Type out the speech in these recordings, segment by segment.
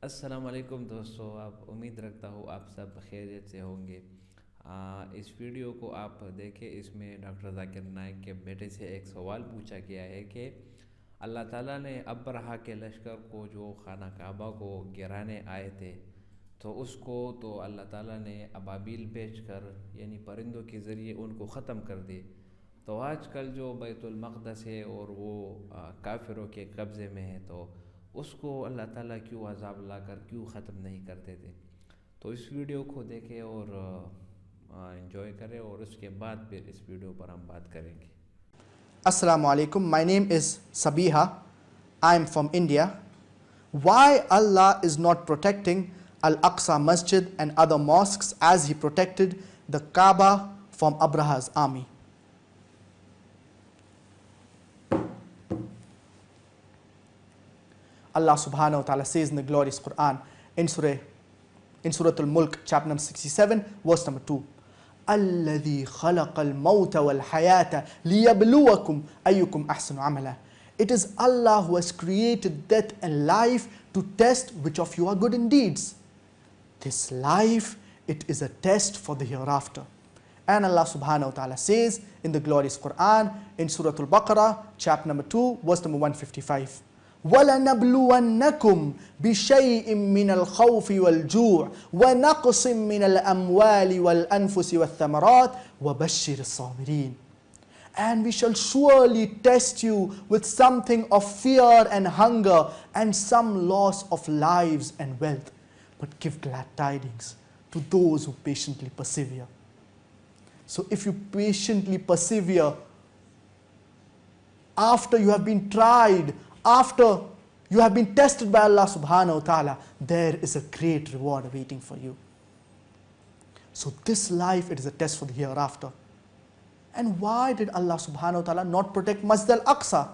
अस्सलाम वालेकुम दोस्तों, आप उम्मीद रखता हूँ आप सब खैरियत से होंगे। इस वीडियो को आप देखें। इसमें डॉक्टर जाकिर नाइक के बेटे से एक सवाल पूछा गया है कि अल्लाह ताला ने अब्रहा के लश्कर को जो खाना काबा को गिराने आए थे, तो उसको तो अल्लाह ताला ने अबाबिल भेजकर यानी परिंदों के ज़रिए उनको ख़त्म कर दिए। तो आजकल जो बैतुल मक़दस है और वो काफिरों के कब्ज़े में है, तो उसको अल्लाह ताला क्यों अज़ाब लाकर क्यों ख़त्म नहीं करते थे। तो इस वीडियो को देखें और एंजॉय करें, और उसके बाद फिर इस वीडियो पर हम बात करेंगे। Assalamu alaikum. My name is Sabiha. I am from India. Why Allah is not protecting Al-Aqsa Masjid and other mosques as He protected the Kaaba from Abraha's army? Allah subhanahu wa ta'ala says in the glorious Quran in Surah Al-Mulk, chapter number 67, verse number 2. الذي خلق الموت والحياة ليبلوكم أيكم أحسن عملا. It is Allah who has created death and life to test which of you are good in deeds. This life, it is a test for the hereafter. And Allah subhanahu wa ta'ala says in the glorious Quran in Surah Al-Baqarah, chapter number 2, verse number 155. وَلَنَبْلُوَنَّكُمْ بِشَيْءٍ مِّنَ الْخَوْفِ وَالْجُوعِ وَنَقْصٍ مِّنَ الْأَمْوَالِ وَالْأَنفُسِ وَالثَّمَرَاتِ وَبَشِّرِ الصَّابِرِينَ. And we shall surely test you with something of fear and hunger and some loss of lives and wealth. But give glad tidings to those who patiently persevere. So if you patiently persevere, after you have been tried, after you have been tested by Allah subhanahu wa ta'ala, there is a great reward awaiting for you. So this life, it is a test for the hereafter. And why did Allah subhanahu wa ta'ala not protect Masjid al-Aqsa?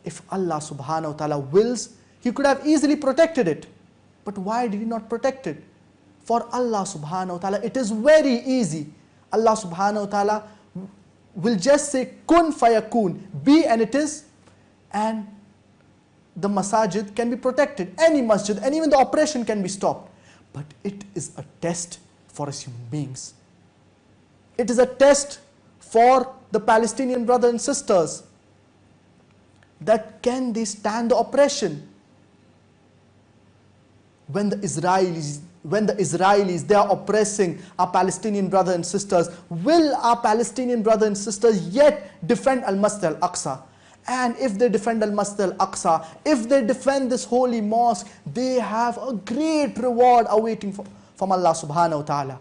If Allah subhanahu wa ta'ala wills, He could have easily protected it. But why did He not protect it? For Allah subhanahu wa ta'ala, it is very easy. Allah subhanahu wa ta'ala will just say, kun fayakun, be and it is, and the masajid can be protected. Any masjid, and even the operation can be stopped. But it is a test for us human beings. It is a test for the Palestinian brothers and sisters, that can they stand the oppression. When the Israelis, they are oppressing our Palestinian brothers and sisters, will our Palestinian brothers and sisters yet defend Al-Masjid Al-Aqsa? And if they defend Al-Masjid Al-Aqsa, if they defend this holy mosque, they have a great reward awaiting from Allah subhanahu wa ta'ala.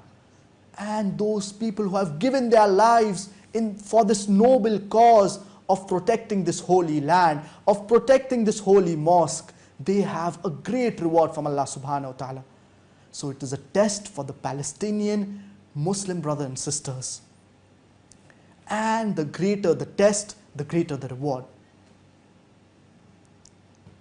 And those people who have given their lives for this noble cause of protecting this holy land, of protecting this holy mosque, they have a great reward from Allah subhanahu wa ta'ala. So it is a test for the Palestinian Muslim brothers and sisters. And the greater the test, the greater the reward.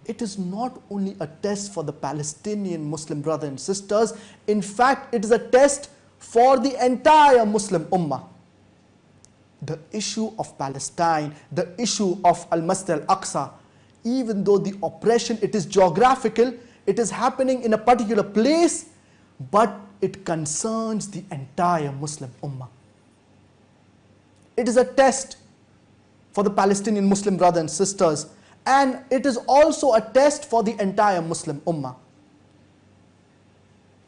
It is not only a test for the Palestinian Muslim brothers and sisters. In fact, it is a test for the entire Muslim Ummah. The issue of Palestine, the issue of Al-Masjid Al-Aqsa, even though the oppression, it is geographical, it is happening in a particular place, but it concerns the entire Muslim Ummah. It is a test for the Palestinian Muslim brothers and sisters, and it is also a test for the entire Muslim Ummah.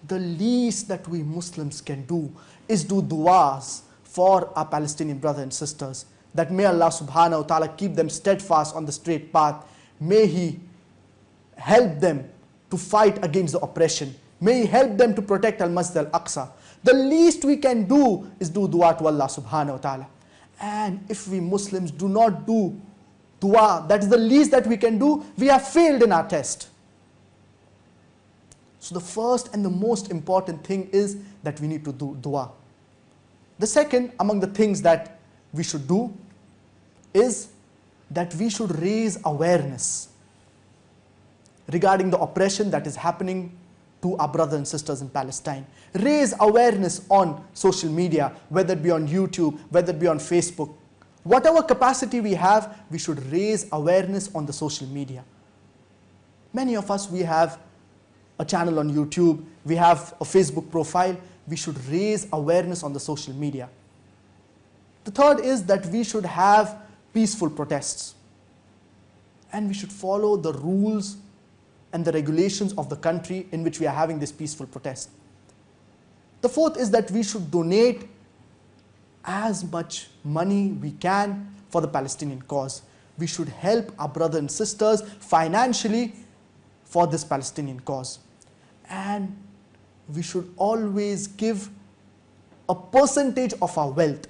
The least that we Muslims can do is do du'as for our Palestinian brothers and sisters, that may Allah subhanahu wa ta'ala keep them steadfast on the straight path. May He help them to fight against the oppression. May He help them to protect Al-Masjid Al-Aqsa. The least we can do is do dua to Allah subhanahu wa ta'ala. And if we Muslims do not do dua, that is the least that we can do, we have failed in our test. So the first and the most important thing is that we need to do dua. The second among the things that we should do is that we should raise awareness regarding the oppression that is happening to our brothers and sisters in Palestine. Raise awareness on social media, whether it be on YouTube, whether it be on Facebook. Whatever capacity we have, we should raise awareness on the social media. Many of us, we have a channel on YouTube, we have a Facebook profile. We should raise awareness on the social media. The third is that we should have peaceful protests, and we should follow the rules and the regulations of the country in which we are having this peaceful protest. The fourth is that we should donate as much money we can for the Palestinian cause. We should help our brothers and sisters financially for this Palestinian cause. And we should always give a percentage of our wealth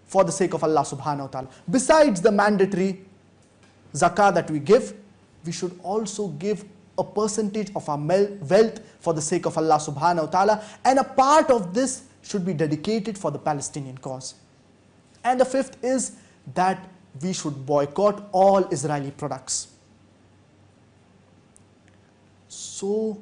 for the sake of Allah subhanahu wa ta'ala. Besides the mandatory zakah that we give, we should also give a percentage of our wealth for the sake of Allah subhanahu wa ta'ala, and a part of this should be dedicated for the Palestinian cause. And the fifth is that we should boycott all Israeli products. So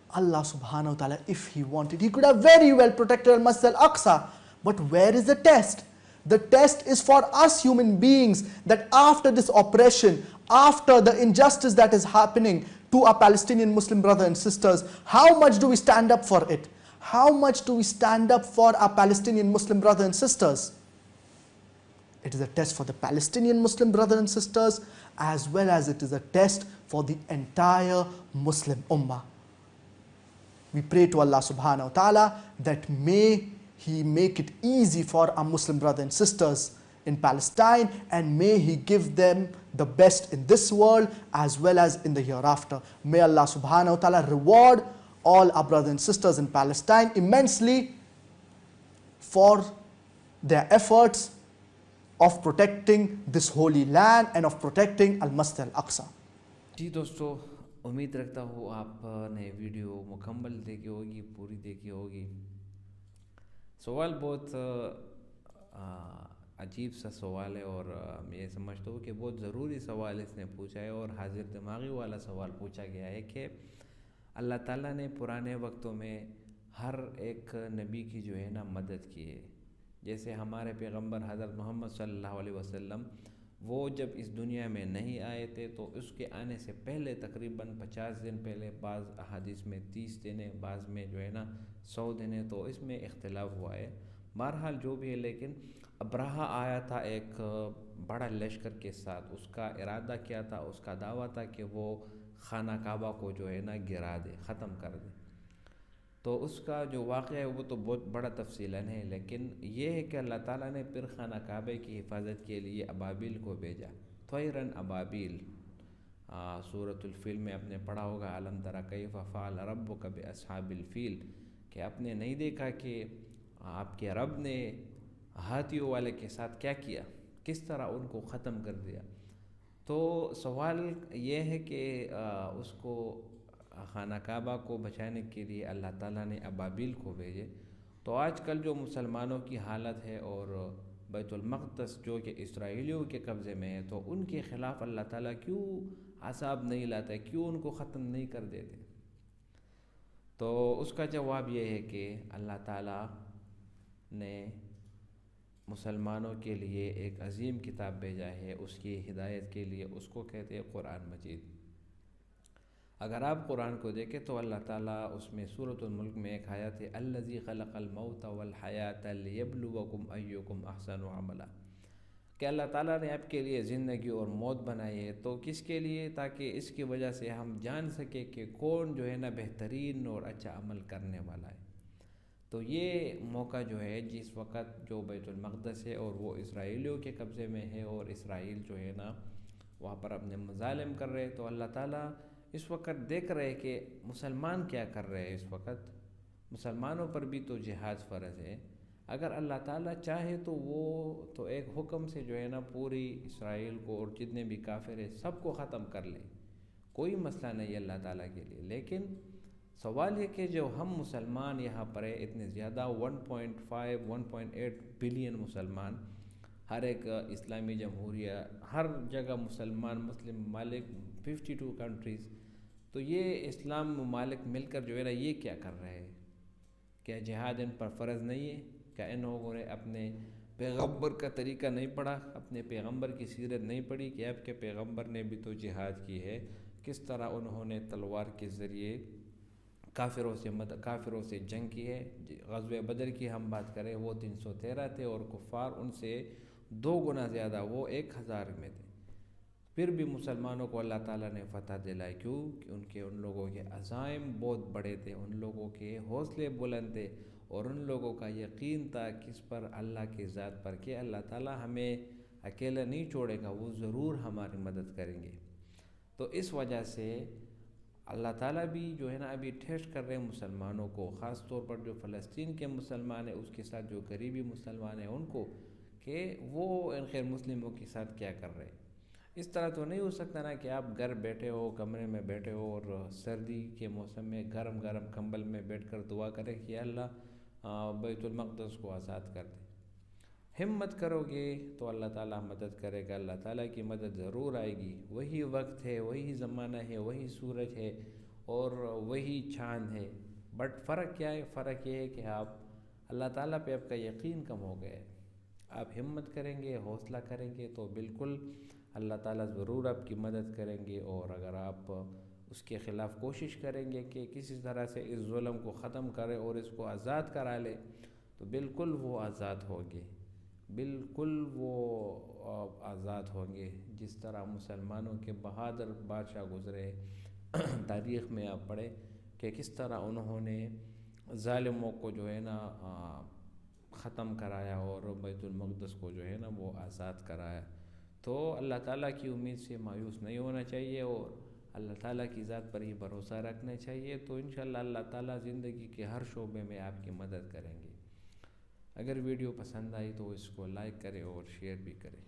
Allah subhanahu wa ta'ala, if He wanted, He could have very well protected Al-Masjid Al-Aqsa. But where is the test? The test is for us human beings, that after this oppression, after the injustice that is happening to our Palestinian Muslim brothers and sisters, how much do we stand up for it? How much do we stand up for our Palestinian Muslim brothers and sisters? It is a test for the Palestinian Muslim brothers and sisters, as well as it is a test for the entire Muslim Ummah. We pray to Allah subhanahu wa ta'ala that may He make it easy for our Muslim brothers and sisters in Palestine, and may He give them the best in this world as well as in the hereafter. May Allah subhanahu wa ta'ala reward all our brothers and sisters in Palestine immensely for their efforts of protecting this holy land and of protecting Al-Masjid Al-Aqsa. جی دوستو، امید رکھتا ہوں آپ نے video مکمل دیکھی ہوگی، پوری دیکھی ہوگی. سوال بہت عجیب سا سوال ہے، اور میں یہ سمجھتا ہوں کہ بہت ضروری سوال اس نے پوچھا ہے، اور حاضر دماغی والا سوال پوچھا گیا ہے کہ اللہ تعالیٰ نے پرانے وقتوں میں ہر ایک نبی کی جو ہے نا مدد کی ہے. جیسے ہمارے پیغمبر حضرت محمد صلی اللہ علیہ وسلم، وہ جب اس دنیا میں نہیں آئے تھے تو اس کے آنے سے پہلے تقریباً 50 دن پہلے، بعض احادیث میں 30 دن ہے، بعض میں جو ہے نا 100 دن ہے، تو اس میں اختلاف ہوا ہے. بہرحال جو بھی ہے، لیکن ابراہہ آیا تھا ایک بڑا لشکر کے ساتھ. اس کا ارادہ کیا تھا؟ اس کا دعویٰ تھا کہ وہ خانہ کعبہ کو جو ہے نا گرا دے، ختم کر دے. تو اس کا جو واقعہ ہے وہ تو بہت بڑا تفصیلاً ہے، لیکن یہ ہے کہ اللہ تعالیٰ نے پھر خانہ کعبے کی حفاظت کے لیے ابابیل کو بھیجا. طیراً ابابیل، سورۃ الفیل میں آپ نے پڑھا ہوگا، الم تر کیف فعل ربک باصحاب الفیل، کہ آپ نے نہیں دیکھا کہ آپ کے رب نے ہاتھیوں والے کے ساتھ کیا کیا، کس طرح ان کو ختم کر دیا. تو سوال یہ ہے کہ اس کو خانہ کعبہ کو بچانے کے لیے اللہ تعالیٰ نے ابابیل کو بھیجے. تو آج کل جو مسلمانوں کی حالت ہے، اور بیت المقدس جو کہ اسرائیلیوں کے قبضے میں ہے، تو ان کے خلاف اللہ تعالیٰ کیوں عذاب نہیں لاتا ہے، کیوں ان کو ختم نہیں کر دیتے؟ تو اس کا جواب یہ ہے کہ اللہ تعالیٰ نے مسلمانوں کے لیے ایک عظیم کتاب بھیجا ہے، اس کی ہدایت کے لیے. اس کو کہتے ہیں قرآن مجید. اگر آپ قرآن کو دیکھیں تو اللہ تعالیٰ اس میں سورۃ الملک میں ایک آیت ہے، الذی خلق الموت والحیات لیبلوکم ایکم احسن عملا، کہ اللہ تعالیٰ نے آپ کے لیے زندگی اور موت بنائی ہے. تو کس کے لیے؟ تاکہ اس کی وجہ سے ہم جان سکیں کہ کون جو ہے نا بہترین اور اچھا عمل کرنے والا ہے. تو یہ موقع جو ہے، جس وقت جو بیت المقدس ہے اور وہ اسرائیلیوں کے قبضے میں ہے، اور اسرائیل جو ہے نا وہاں پر اپنے مظالم کر رہے، تو اللہ تعالیٰ اس وقت دیکھ رہے کہ مسلمان کیا کر رہے ہیں. اس وقت مسلمانوں پر بھی تو جہاد فرض ہے. اگر اللہ تعالیٰ چاہے تو وہ تو ایک حکم سے جو ہے نا پوری اسرائیل کو اور جتنے بھی کافر ہیں سب کو ختم کر لے، کوئی مسئلہ نہیں ہے اللہ تعالیٰ کے لیے. لیکن سوال یہ کہ جو ہم مسلمان یہاں پر ہیں اتنے زیادہ 1.8 بلین مسلمان، ہر ایک اسلامی جمہوریہ، ہر جگہ مسلمان، مسلم ممالک 52 کنٹریز، تو یہ اسلام ممالک مل کر جو ہے نا یہ کیا کر رہے ہیں؟ کیا جہاد ان پر فرض نہیں ہے؟ کیا ان لوگوں نے اپنے پیغمبر کا طریقہ نہیں پڑھا، اپنے پیغمبر کی سیرت نہیں پڑھی کہ آپ کے پیغمبر نے بھی تو جہاد کی ہے، کس طرح انہوں نے تلوار کے ذریعے کافروں سے جنگ کی ہے. غزوہ بدر کی ہم بات کریں وہ 313 تھے اور کفار ان سے 2 گنا زیادہ، وہ 1000 میں تھے. پھر بھی مسلمانوں کو اللہ تعالیٰ نے فتح دلائی. کیوں؟ کہ ان لوگوں کے عزائم بہت بڑے تھے، ان لوگوں کے حوصلے بلند تھے، اور ان لوگوں کا یقین تھا کس پر؟ اللہ کی ذات پر، کہ اللہ تعالیٰ ہمیں اکیلا نہیں چھوڑے گا، وہ ضرور ہماری مدد کریں گے. تو اس وجہ سے اللہ تعالیٰ بھی جو ہے نا ابھی ٹیسٹ کر رہے ہیں مسلمانوں کو، خاص طور پر جو فلسطین کے مسلمان ہیں، اس کے ساتھ جو غریبی مسلمان ہیں ان کو، کہ وہ ان غیر مسلموں کے ساتھ کیا کر رہے ہیں. اس طرح تو نہیں ہو سکتا نا کہ آپ گھر بیٹھے ہو، کمرے میں بیٹھے ہو، اور سردی کے موسم میں گرم گرم کمبل میں بیٹھ کر دعا کریں کہ اللہ بیت المقدس کو آزاد کر دے. ہمت کرو گے تو اللہ تعالیٰ مدد کرے گا، اللہ تعالیٰ کی مدد ضرور آئے گی. وہی وقت ہے، وہی زمانہ ہے، وہی سورج ہے اور وہی چاند ہے. بٹ فرق کیا ہے؟ فرق یہ ہے کہ آپ اللہ تعالیٰ پہ آپ کا یقین کم ہو گیا ہے. آپ ہمت کریں گے، حوصلہ کریں گے تو بالکل اللہ تعالیٰ ضرور آپ کی مدد کریں گے. اور اگر آپ اس کے خلاف کوشش کریں گے کہ کسی طرح سے اس ظلم کو ختم کرے اور اس کو آزاد کرا لے، تو بالکل وہ آزاد ہوں گے، بالکل وہ آزاد ہوں گے. جس طرح مسلمانوں کے بہادر بادشاہ گزرے تاریخ میں آپ پڑھیں کہ کس طرح انہوں نے ظالموں کو جو ہے نا ختم کرایا اور بیت المقدس کو جو ہے نا وہ آزاد کرایا. تو اللہ تعالیٰ کی امید سے مایوس نہیں ہونا چاہیے اور اللہ تعالیٰ کی ذات پر ہی بھروسہ رکھنا چاہیے. تو انشاءاللہ اللہ تعالیٰ زندگی کے ہر شعبے میں آپ کی مدد کریں گے. اگر ویڈیو پسند آئی تو اس کو لائک کریں اور شیئر بھی کریں.